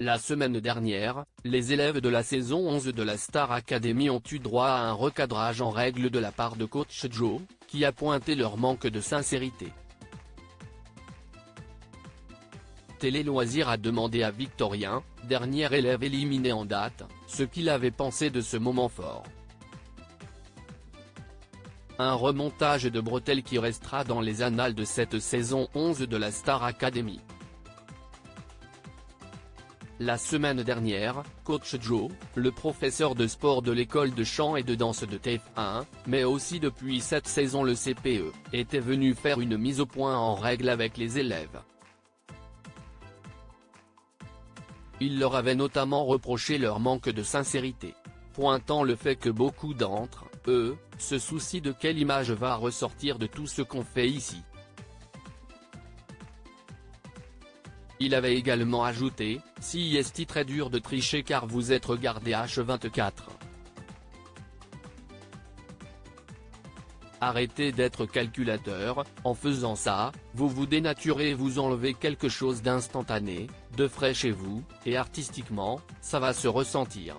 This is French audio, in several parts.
La semaine dernière, les élèves de la saison 11 de la Star Academy ont eu droit à un recadrage en règle de la part de coach Joe, qui a pointé leur manque de sincérité. Télé Loisirs a demandé à Victorien, dernier élève éliminé en date, ce qu'il avait pensé de ce moment fort. Un remontage de bretelles qui restera dans les annales de cette saison 11 de la Star Academy. La semaine dernière, coach Joe, le professeur de sport de l'école de chant et de danse de TF1, mais aussi depuis cette saison le CPE, était venu faire une mise au point en règle avec les élèves. Il leur avait notamment reproché leur manque de sincérité, pointant le fait que beaucoup d'entre eux se soucient de quelle image va ressortir de tout ce qu'on fait ici. Il avait également ajouté, « Si est très dur de tricher car vous êtes regardé H24. Arrêtez d'être calculateur, en faisant ça, vous vous dénaturez et vous enlevez quelque chose d'instantané, de frais chez vous, et artistiquement, ça va se ressentir. »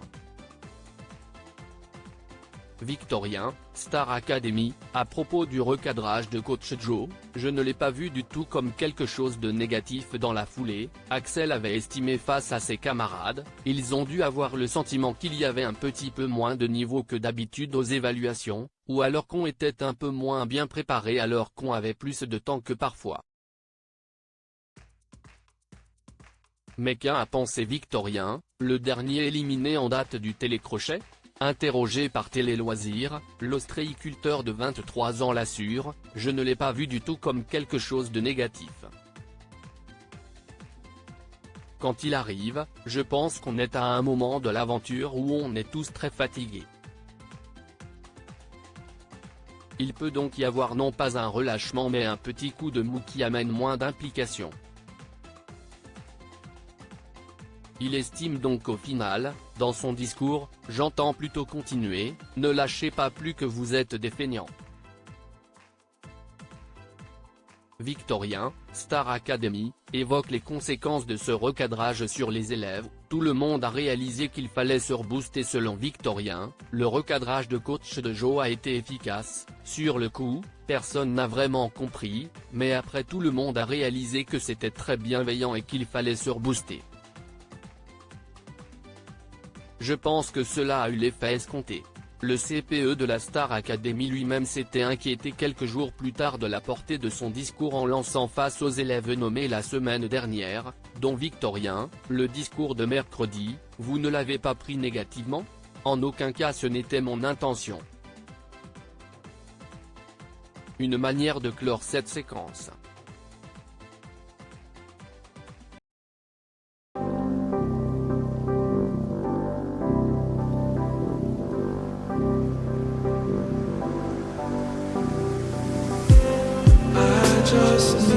Victorien, Star Academy, à propos du recadrage de coach Joe, je ne l'ai pas vu du tout comme quelque chose de négatif dans la foulée. Axel avait estimé face à ses camarades, ils ont dû avoir le sentiment qu'il y avait un petit peu moins de niveau que d'habitude aux évaluations, ou alors qu'on était un peu moins bien préparé alors qu'on avait plus de temps que parfois. Mais qu'a pensé Victorien, le dernier éliminé en date du télécrochet? Interrogé par Télé Loisirs, l'ostréiculteur de 23 ans l'assure, « Je ne l'ai pas vu du tout comme quelque chose de négatif. Quand il arrive, je pense qu'on est à un moment de l'aventure où on est tous très fatigués. Il peut donc y avoir non pas un relâchement mais un petit coup de mou qui amène moins d'implication. Il estime donc qu'au final, dans son discours, j'entends plutôt continuer, ne lâchez pas plus que vous êtes des feignants. » Victorien, Star Academy, évoque les conséquences de ce recadrage sur les élèves. Tout le monde a réalisé qu'il fallait se rebooster. Selon Victorien, le recadrage de coach de Joe a été efficace. Sur le coup, personne n'a vraiment compris, mais après tout le monde a réalisé que c'était très bienveillant et qu'il fallait se rebooster. Je pense que cela a eu l'effet escompté. Le CPE de la Star Academy lui-même s'était inquiété quelques jours plus tard de la portée de son discours en lançant face aux élèves nommés la semaine dernière, dont Victorien, le discours de mercredi, « Vous ne l'avez pas pris négativement ? En aucun cas ce n'était mon intention. » Une manière de clore cette séquence. Just